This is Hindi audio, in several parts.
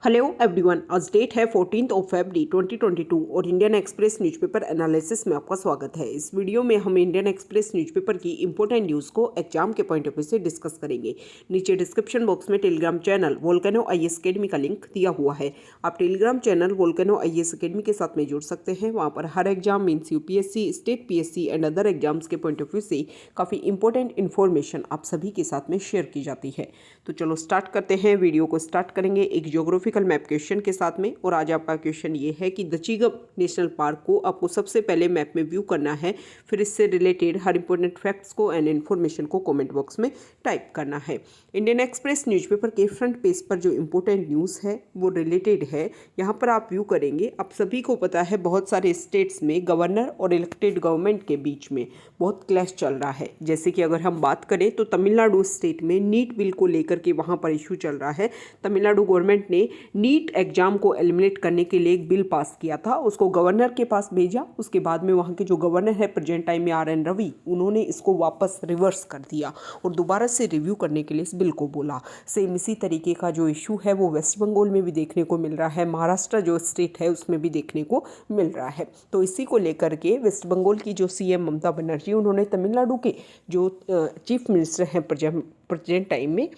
हेलो एवरीवन, आज डेट है 14 फरवरी 2022 और इंडियन एक्सप्रेस न्यूज़पेपर एनालिसिस में आपका स्वागत है। इस वीडियो में हम इंडियन एक्सप्रेस न्यूज़पेपर की इंपॉर्टेंट न्यूज़ को एग्जाम के पॉइंट ऑफ व्यू से डिस्कस करेंगे। नीचे डिस्क्रिप्शन बॉक्स में Telegram channel Volcano IAS academy का लिंक दिया हुआ है। आप Telegram channel Volcano IAS academy के साथ में जुड़ सकते हैं। वहाँ पर हर exam means UPSC, state PSC and other exams के पॉइंट ऑफ व्यू से काफ़ी इंपॉर्टेंट इन्फॉर्मेशन आप सभी के साथ में शेयर की जाती है। तो चलो स्टार्ट करते हैं। वीडियो को स्टार्ट करेंगे एक ज्योग्राफिकल मैप क्वेश्चन के साथ में। और आज आपका क्वेश्चन ये है कि दचिगम नेशनल पार्क को आपको सबसे पहले मैप में व्यू करना है, फिर इससे रिलेटेड हर इंपॉर्टेंट फैक्ट्स को एंड इन्फॉर्मेशन को कमेंट बॉक्स में टाइप करना है। इंडियन एक्सप्रेस न्यूज़पेपर के फ्रंट पेज पर जो इंपॉर्टेंट न्यूज़ है वो रिलेटेड है, यहाँ पर आप व्यू करेंगे। आप सभी को पता है बहुत सारे स्टेट्स में गवर्नर और इलेक्टेड गवर्नमेंट के बीच में बहुत क्लैश चल रहा है। जैसे कि अगर हम बात करें तो तमिलनाडु स्टेट में नीट बिल को लेकर के वहाँ पर इशू चल रहा है। तमिलनाडु गवर्नमेंट ने नीट एग्जाम को एलिमिनेट करने के लिए एक बिल पास किया था, उसको गवर्नर के पास भेजा। उसके बाद में वहाँ के जो गवर्नर है प्रेजेंट टाइम में RN रवि, उन्होंने इसको वापस रिवर्स कर दिया और दोबारा से रिव्यू करने के लिए इस बिल को बोला। सेम इसी तरीके का जो इशू है वो वेस्ट बंगाल में भी देखने को मिल रहा है, महाराष्ट्र जो स्टेट है उसमें भी देखने को मिल रहा है। तो इसी को लेकर के वेस्ट बंगाल की जो CM ममता बनर्जी, उन्होंने तमिलनाडु के जो चीफ मिनिस्टर हैं प्रेजेंट टाइम में,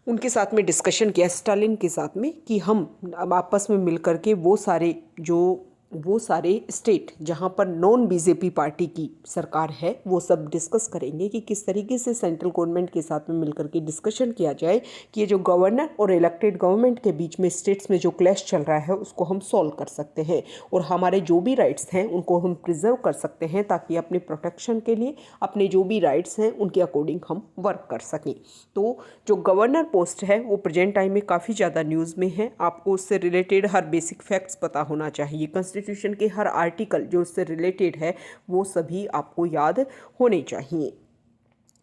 उनके साथ में डिस्कशन किया स्टालिन के साथ में कि हम अब आपस में मिल कर के वो सारे स्टेट जहां पर नॉन बीजेपी पार्टी की सरकार है वो सब डिस्कस करेंगे कि किस तरीके से सेंट्रल गवर्नमेंट के साथ में मिलकर के डिस्कशन किया जाए कि ये जो गवर्नर और इलेक्टेड गवर्नमेंट के बीच में स्टेट्स में जो क्लैश चल रहा है उसको हम सॉल्व कर सकते हैं और हमारे जो भी राइट्स हैं उनको हम प्रिजर्व कर सकते हैं, ताकि अपने प्रोटेक्शन के लिए अपने जो भी राइट्स हैं उनके अकॉर्डिंग हम वर्क कर सकें। तो जो गवर्नर पोस्ट है वो प्रेजेंट टाइम में काफ़ी ज़्यादा न्यूज़ में है। आपको उससे रिलेटेड हर बेसिक फैक्ट्स पता होना चाहिए। कॉन्स्टिट्यूशन के हर आर्टिकल जो उससे रिलेटेड है वो सभी आपको याद होने चाहिए।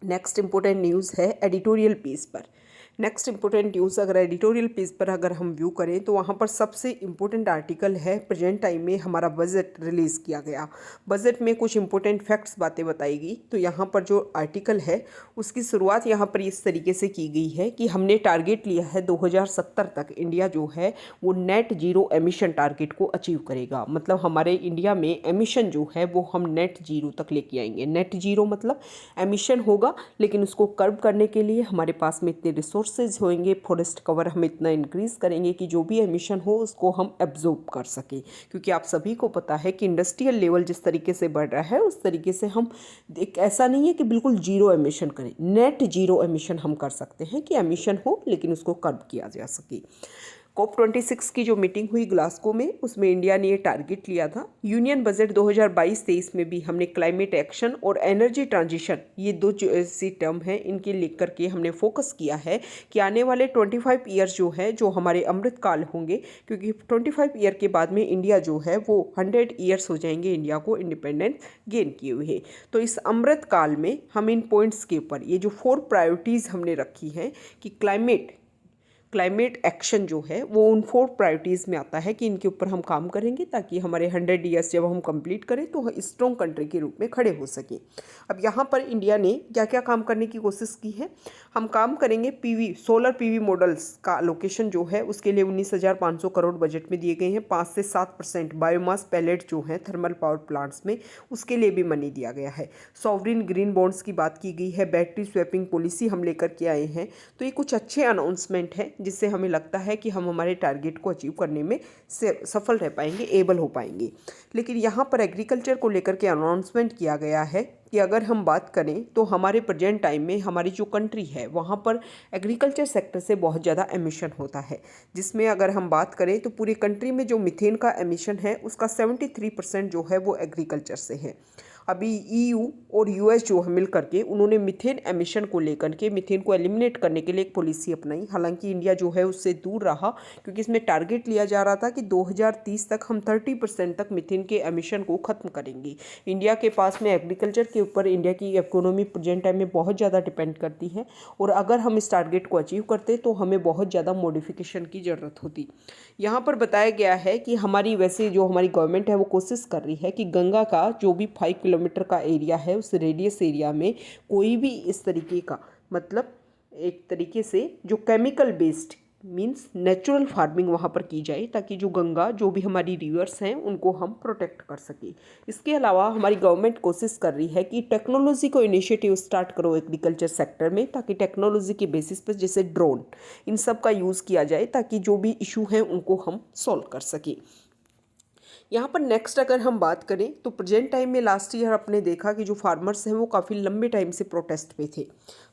नेक्स्ट इंपॉर्टेंट न्यूज़ है एडिटोरियल पेज पर। नेक्स्ट इंपॉर्टेंट न्यूज़ अगर एडिटोरियल पेज पर अगर हम व्यू करें तो वहाँ पर सबसे इंपॉर्टेंट आर्टिकल है प्रेजेंट टाइम में हमारा बजट रिलीज़ किया गया। बजट में कुछ इंपॉर्टेंट फैक्ट्स बातें बताएगी। तो यहाँ पर जो आर्टिकल है उसकी शुरुआत यहाँ पर इस तरीके से की गई है कि हमने टारगेट लिया है 2070 तक इंडिया जो है वो नेट जीरो एमिशन टारगेट को अचीव करेगा। मतलब हमारे इंडिया में एमिशन जो है वो हम नेट जीरो तक लेके आएंगे। नेट जीरो मतलब एमिशन होगा लेकिन उसको कर्व करने के लिए हमारे पास में इतने रिसोर्सेज होंगे, फॉरेस्ट कवर हम इतना इंक्रीज करेंगे कि जो भी एमिशन हो उसको हम एब्जॉर्ब कर सकें। क्योंकि आप सभी को पता है कि इंडस्ट्रियल लेवल जिस तरीके से बढ़ रहा है उस तरीके से हम एक ऐसा नहीं है कि बिल्कुल जीरो एमिशन करें, नेट जीरो एमिशन हम कर सकते हैं कि एमिशन हो लेकिन उसको कर्व किया जा सके। COP26 की जो मीटिंग हुई ग्लासगो में, उसमें इंडिया ने ये टारगेट लिया था। यूनियन बजट 2022-23 में भी हमने क्लाइमेट एक्शन और एनर्जी ट्रांजिशन, ये दो जो ऐसी टर्म है इनके लेकर के हमने फोकस किया है कि आने वाले 25 ईयर्स जो है जो हमारे अमृत काल होंगे, क्योंकि 25 ईयर के बाद में इंडिया जो है वो 100 ईयर्स हो जाएंगे इंडिया को इंडिपेंडेंस गेन किए हुए। तो इस अमृत काल में हम इन पॉइंट्स के ऊपर ये जो 4 प्रायोरिटीज़ हमने रखी हैं कि क्लाइमेट एक्शन जो है वो उन 4 प्रायोरिटीज़ में आता है कि इनके ऊपर हम काम करेंगे ताकि हमारे 100 ईयर्स जब हम कंप्लीट करें तो स्ट्रॉन्ग कंट्री के रूप में खड़े हो सकें। अब यहाँ पर इंडिया ने क्या क्या काम करने की कोशिश की है। हम काम करेंगे सोलर PV मॉडल्स का लोकेशन जो है उसके लिए 19,500 करोड़ बजट में दिए गए हैं। 5 से 7% बायोमास पैलेट जो है थर्मल पावर प्लांट्स में, उसके लिए भी मनी दिया गया है। सॉवरिन ग्रीन बॉन्ड्स की बात की गई है। बैटरी स्वैपिंग पॉलिसी हम लेकर के आए हैं। तो ये कुछ अच्छे अनाउंसमेंट हैं जिससे हमें लगता है कि हम हमारे टारगेट को अचीव करने में सफल रह पाएंगे, एबल हो पाएंगे। लेकिन यहाँ पर एग्रीकल्चर को लेकर के अनाउंसमेंट किया गया है कि अगर हम बात करें तो हमारे प्रेजेंट टाइम में हमारी जो कंट्री है वहाँ पर एग्रीकल्चर सेक्टर से बहुत ज़्यादा एमिशन होता है, जिसमें अगर हम बात करें तो पूरी कंट्री में जो मीथेन का एमिशन है उसका 73% जो है वो एग्रीकल्चर से है। अभी EU और US जो है मिल करके उन्होंने मीथेन एमिशन को लेकर के मीथेन को एलिमिनेट करने के लिए एक पॉलिसी अपनाई। हालांकि इंडिया जो है उससे दूर रहा, क्योंकि इसमें टारगेट लिया जा रहा था कि 2030 तक हम 30% तक मीथेन के एमिशन को ख़त्म करेंगे। इंडिया के पास में एग्रीकल्चर के ऊपर इंडिया की इकोनॉमी प्रेजेंट टाइम में बहुत ज़्यादा डिपेंड करती है और अगर हम इस टारगेट को अचीव करते तो हमें बहुत ज़्यादा मॉडिफिकेशन की ज़रूरत होती। यहाँ पर बताया गया है कि हमारी वैसे जो हमारी गवर्नमेंट है वो कोशिश कर रही है कि गंगा का जो भी 5 किलोमीटर का एरिया है उस रेडियस एरिया में कोई भी इस तरीके का, मतलब एक तरीके से जो chemical based means natural farming वहाँ पर की जाए, ताकि जो गंगा, जो भी हमारी रिवर्स हैं, उनको हम प्रोटेक्ट कर सकें। इसके अलावा हमारी गवर्नमेंट कोशिश कर रही है कि टेक्नोलॉजी को इनिशिएटिव स्टार्ट करो एग्रीकल्चर सेक्टर में, ताकि टेक्नोलॉजी के बेसिस पर जैसे ड्रोन, इन सब का यूज़ किया जाए, ताकि जो भी इशू हैं उनको हम सॉल्व कर सकें। यहाँ पर नेक्स्ट अगर हम बात करें तो प्रेजेंट टाइम में लास्ट ईयर आपने देखा कि जो फार्मर्स हैं वो काफ़ी लंबे टाइम से प्रोटेस्ट पे थे।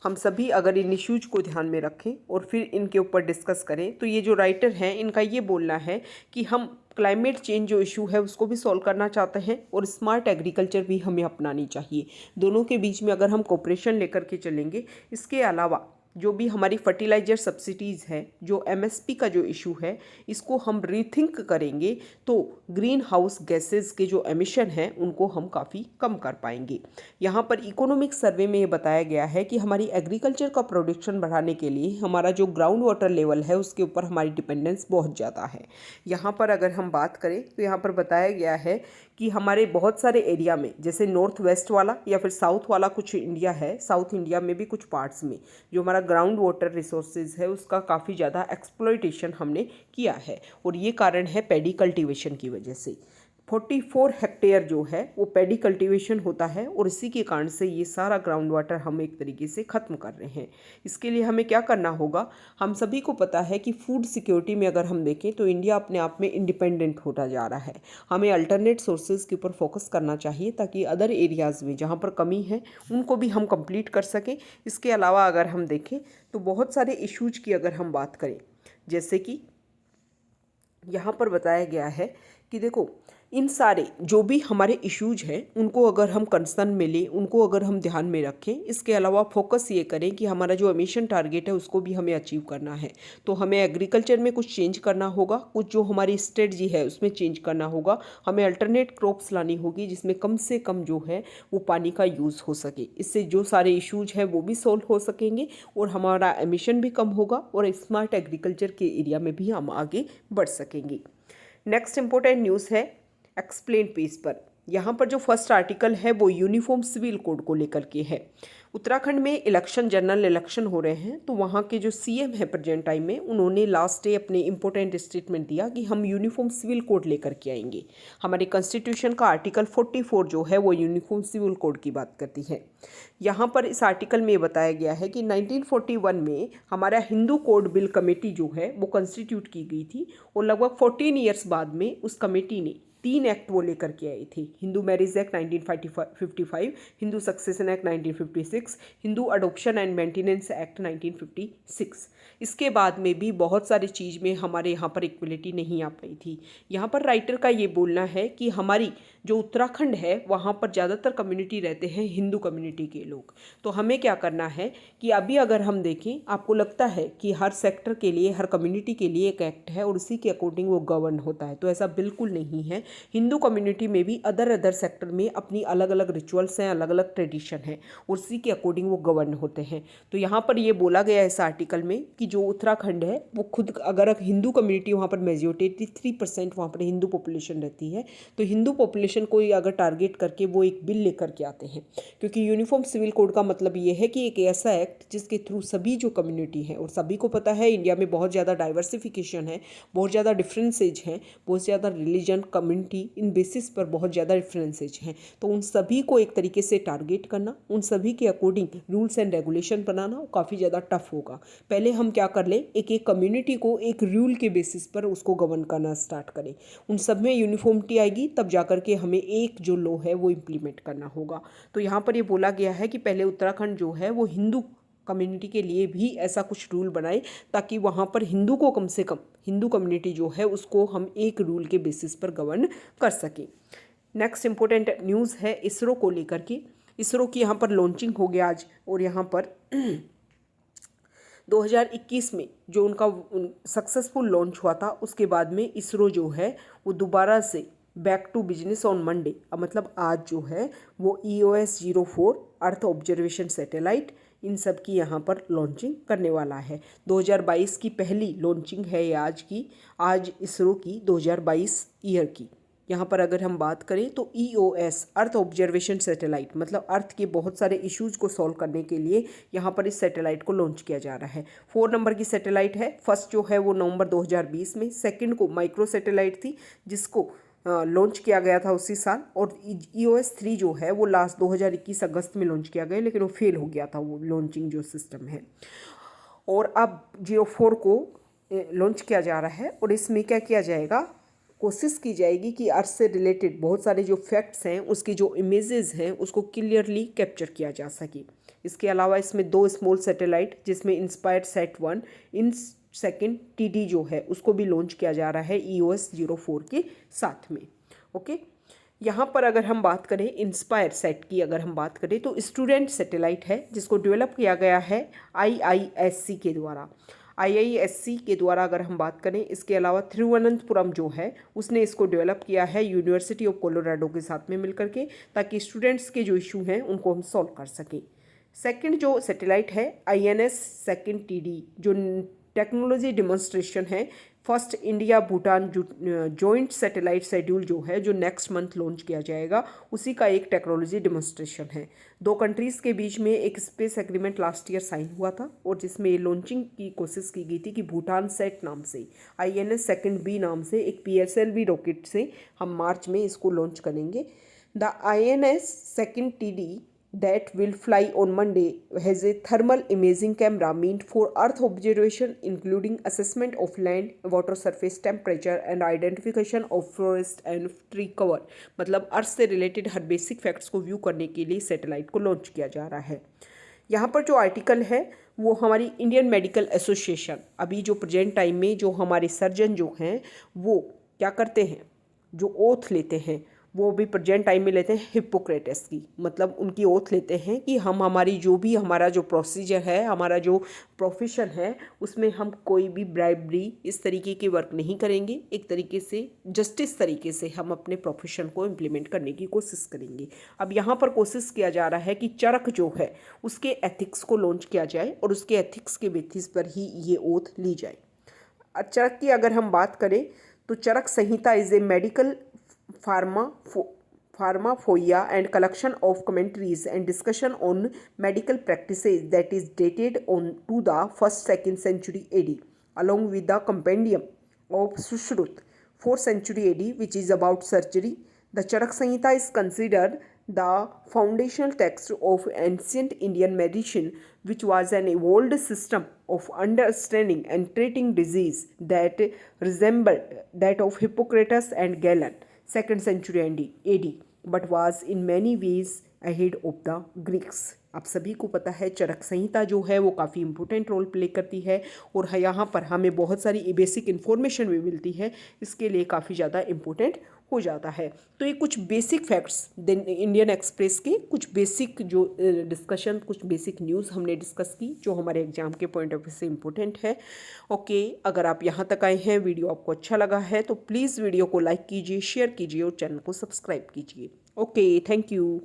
हम सभी अगर इन इश्यूज को ध्यान में रखें और फिर इनके ऊपर डिस्कस करें, तो ये जो राइटर हैं इनका ये बोलना है कि हम क्लाइमेट चेंज जो इशू है उसको भी सॉल्व करना चाहते हैं और स्मार्ट एग्रीकल्चर भी हमें अपनानी चाहिए। दोनों के बीच में अगर हम कोऑपरेशन लेकर के चलेंगे, इसके अलावा जो भी हमारी फर्टिलाइजर सब्सिडीज़ है, जो एमएसपी का जो इशू है, इसको हम रीथिंक करेंगे तो ग्रीन हाउस गैसेस के जो एमिशन हैं उनको हम काफ़ी कम कर पाएंगे। यहाँ पर इकोनॉमिक सर्वे में ये बताया गया है कि हमारी एग्रीकल्चर का प्रोडक्शन बढ़ाने के लिए हमारा जो ग्राउंड वाटर लेवल है उसके ऊपर हमारी डिपेंडेंस बहुत ज़्यादा है। यहाँ पर अगर हम बात करें तो यहाँ पर बताया गया है कि हमारे बहुत सारे एरिया में, जैसे नॉर्थ वेस्ट वाला या फिर साउथ वाला कुछ इंडिया है, साउथ इंडिया में भी कुछ पार्ट्स में जो हमारा ग्राउंड वाटर रिसोर्सेज है उसका काफ़ी ज़्यादा एक्सप्लॉइटेशन हमने किया है, और ये कारण है पैडी कल्टीवेशन की वजह से। 44 हेक्टेयर जो है वो पैडी कल्टीवेशन होता है, और इसी के कारण से ये सारा ग्राउंड वाटर हम एक तरीके से ख़त्म कर रहे हैं। इसके लिए हमें क्या करना होगा, हम सभी को पता है कि फूड सिक्योरिटी में अगर हम देखें तो इंडिया अपने आप में इंडिपेंडेंट होता जा रहा है। हमें अल्टरनेट सोर्सेज के ऊपर फोकस करना चाहिए, ताकि अदर एरियाज़ में जहाँ पर कमी है उनको भी हम कंप्लीट कर सकें। इसके अलावा अगर हम देखें तो बहुत सारे इश्यूज की अगर हम बात करें, जैसे कि यहाँ पर बताया गया है कि देखो, इन सारे जो भी हमारे इश्यूज हैं उनको अगर हम कंसर्न में लें, उनको अगर हम ध्यान में रखें, इसके अलावा फोकस ये करें कि हमारा जो एमिशन टारगेट है उसको भी हमें अचीव करना है, तो हमें एग्रीकल्चर में कुछ चेंज करना होगा, कुछ जो हमारी स्ट्रेटजी है उसमें चेंज करना होगा। हमें अल्टरनेट क्रॉप्स लानी होगी जिसमें कम से कम जो है वो पानी का यूज़ हो सके। इससे जो सारे इश्यूज हैं वो भी सॉल्व हो सकेंगे और हमारा एमिशन भी कम होगा, और स्मार्ट एग्रीकल्चर के एरिया में भी हम आगे बढ़ सकेंगे। नेक्स्ट इंपॉर्टेंट न्यूज़ है एक्सप्लेन पेज पर। यहाँ पर जो फर्स्ट आर्टिकल है वो यूनिफॉर्म सिविल कोड को लेकर के है। उत्तराखंड में इलेक्शन, जनरल इलेक्शन हो रहे हैं, तो वहाँ के जो सीएम है प्रेजेंट टाइम में, उन्होंने लास्ट डे अपने इंपॉर्टेंट स्टेटमेंट दिया कि हम यूनिफॉर्म सिविल कोड लेकर के आएंगे। हमारे कॉन्स्टिट्यूशन का आर्टिकल 44 जो है वो यूनिफॉर्म सिविल कोड की बात करती है। यहाँ पर इस आर्टिकल में बताया गया है कि 1941 में हमारा हिंदू कोड बिल कमेटी जो है वो कंस्टिट्यूट की गई थी, और लगभग 14 ईयर्स बाद में उस कमेटी ने 3 एक्ट वो लेकर के आई थी। Hindu marriage act 1955, Hindu succession act 1956, Hindu adoption and maintenance act 1956। इसके बाद में भी बहुत सारी चीज़ में हमारे यहाँ पर इक्वलिटी नहीं आ पाई थी। यहाँ पर राइटर का ये बोलना है कि हमारी जो उत्तराखंड है वहाँ पर ज़्यादातर कम्युनिटी रहते हैं हिंदू कम्युनिटी के लोग। तो हमें क्या करना है कि अभी अगर हम देखें, आपको लगता है कि हर सेक्टर के लिए, हर कम्युनिटी के लिए एक एक्ट है और उसी के अकॉर्डिंग वो गवर्न होता है, तो ऐसा बिल्कुल नहीं है। हिंदू कम्युनिटी में भी अदर सेक्टर में अपनी अलग अलग रिचुअल्स हैं, अलग अलग ट्रेडिशन हैं, उसी के अकॉर्डिंग वो गवर्न होते हैं। तो यहाँ पर ये बोला गया है इस आर्टिकल में कि जो उत्तराखंड है वो खुद, अगर हिंदू कम्युनिटी वहाँ पर मेजोरिटी 3% वहाँ पर हिंदू पॉपुलेशन रहती है, तो हिंदू पॉपुलेशन को अगर टारगेट करके वो एक बिल लेकर के आते हैं, क्योंकि यूनिफॉर्म सिविल कोड का मतलब ये है कि एक ऐसा एक्ट जिसके थ्रू सभी जो कम्युनिटी है, और सभी को पता है इंडिया में बहुत ज़्यादा डाइवर्सिफिकेशन है, बहुत ज़्यादा डिफरेंसेज हैं, बहुत ज़्यादा रिलीजन, कम्युनिटी, इन बेसिस पर बहुत ज़्यादा डिफरेंसेज हैं, तो उन सभी को एक तरीके से टारगेट करना, उन सभी के अकॉर्डिंग रूल्स एंड रेगुलेशन बनाना काफ़ी ज़्यादा टफ होगा। पहले हम क्या कर लें, एक एक कम्युनिटी को एक रूल के बेसिस पर उसको गवर्न करना स्टार्ट करें, उन सब में यूनिफॉर्मिटी आएगी, तब जाकर के हमें एक जो लॉ है वो इम्प्लीमेंट करना होगा। तो यहाँ पर ये बोला गया है कि पहले उत्तराखंड जो है वो हिंदू कम्युनिटी के लिए भी ऐसा कुछ रूल बनाए, ताकि वहाँ पर हिंदू को कम से कम, हिंदू कम्युनिटी जो है उसको हम एक रूल के बेसिस पर गवर्न कर सकें। नेक्स्ट इंपॉर्टेंट न्यूज़ है इसरो को लेकर के। इसरो की यहाँ पर लॉन्चिंग हो गया आज, और यहाँ पर 2021 में जो उनका सक्सेसफुल लॉन्च हुआ था, उसके बाद में इसरो जो है वो दोबारा से back to business on Monday, मतलब आज जो है वो EOS 04 अर्थ ऑब्जर्वेशन सैटेलाइट, इन सब की यहाँ पर लॉन्चिंग करने वाला है। 2022 की पहली लॉन्चिंग है ये आज की, आज इसरो की 2022 ईयर की। यहाँ पर अगर हम बात करें तो EOS अर्थ ऑब्जर्वेशन सैटेलाइट, मतलब अर्थ के बहुत सारे इश्यूज़ को सॉल्व करने के लिए यहाँ पर इस सैटेलाइट को लॉन्च किया जा रहा है। 4 नंबर की सैटेलाइट है। फर्स्ट जो है वो नवंबर 2020 में, सेकंड को माइक्रो सैटेलाइट थी जिसको लॉन्च किया गया था उसी साल, और EOS 3 जो है वो लास्ट 2021 अगस्त में लॉन्च किया गया, लेकिन वो फेल हो गया था वो लॉन्चिंग जो सिस्टम है। और अब Geo4 को लॉन्च किया जा रहा है, और इसमें क्या किया जाएगा, कोशिश की जाएगी कि अर्थ से रिलेटेड बहुत सारे जो फैक्ट्स हैं उसकी जो इमेजेस हैं उसको क्लियरली कैप्चर किया जा सके। इसके अलावा इसमें 2 स्मॉल सैटेलाइट जिसमें inspire set 1 in second TD जो है उसको भी लॉन्च किया जा रहा है EOS 04 के साथ में। ओके, यहाँ पर अगर हम बात करें इंस्पायर सेट की, अगर हम बात करें तो स्टूडेंट सैटेलाइट है जिसको डेवलप किया गया है IISc के द्वारा। IISc के द्वारा अगर हम बात करें, इसके अलावा थिरुवनंतपुरम जो है उसने इसको डेवलप किया है यूनिवर्सिटी ऑफ कोलोराडो के साथ में मिलकर के, ताकि स्टूडेंट्स के जो इशू हैं उनको हम सॉल्व कर सकें। सेकंड जो सैटेलाइट है INS सेकंड TD जो टेक्नोलॉजी डिमॉन्स्ट्रेशन है, first India Bhutan joint satellite schedule जो है जो नेक्स्ट मंथ लॉन्च किया जाएगा, उसी का एक टेक्नोलॉजी डिमॉन्स्ट्रेशन है। 2 कंट्रीज़ के बीच में एक space agreement last year sign हुआ था, और जिसमें लॉन्चिंग की कोशिश की गई थी कि भूटान सेट नाम से, INS सेकंड B नाम से एक PSLV रॉकेट से हम मार्च में इसको लॉन्च करेंगे। The INS second TD that will fly on Monday has a thermal imaging camera meant for Earth observation, including assessment of land, water surface temperature and identification of forest and tree cover। मतलब अर्थ से रिलेटेड हर बेसिक फैक्ट्स को व्यू करने के लिए सैटेलाइट को लॉन्च किया जा रहा है। यहाँ पर जो आर्टिकल है वो हमारी इंडियन मेडिकल एसोसिएशन, अभी जो प्रेजेंट टाइम में जो हमारे सर्जन जो हैं वो क्या करते हैं, जो ओथ लेते हैं वो भी प्रेजेंट टाइम में लेते हैं हिप्पोक्रेटस की, मतलब उनकी ओथ लेते हैं कि हम हमारी जो भी हमारा जो प्रोसीजर है, हमारा जो प्रोफेशन है उसमें हम कोई भी ब्राइबरी इस तरीके के वर्क नहीं करेंगे, एक तरीके से जस्टिस तरीके से हम अपने प्रोफेशन को इम्प्लीमेंट करने की कोशिश करेंगे। अब यहाँ पर कोशिश किया जा रहा है कि चरक जो है उसके एथिक्स को लॉन्च किया जाए और उसके एथिक्स के बेसिस पर ही ये ओथ ली जाए। चरक की अगर हम बात करें तो Charak Samhita is a medical pharmacopoeia and collection of commentaries and discussion on medical practices that is dated on to the 1st-2nd century AD, along with the compendium of Sushrut 4th century AD, which is about surgery. The Charak Samhita is considered the foundational text of ancient Indian medicine, which was an evolved system of understanding and treating disease that resembled that of Hippocrates and Galen 2nd century AD, but was in many ways ahead of the Greeks। आप सभी को पता है चरक संहिता जो है वो काफ़ी इंपॉर्टेंट रोल प्ले करती है, और यहाँ पर हमें बहुत सारी बेसिक इन्फॉर्मेशन भी मिलती है, इसके लिए काफ़ी ज़्यादा इम्पोर्टेंट हो जाता है। तो ये कुछ बेसिक फैक्ट्स इंडियन एक्सप्रेस के कुछ बेसिक जो डिस्कशन, कुछ बेसिक न्यूज़ हमने डिस्कस की जो हमारे एग्जाम के पॉइंट ऑफ व्यू से इम्पोर्टेंट है। ओके, अगर आप यहाँ तक आए हैं, वीडियो आपको अच्छा लगा है तो प्लीज़ वीडियो को लाइक कीजिए, शेयर कीजिए और चैनल को सब्सक्राइब कीजिए। Okay, thank you.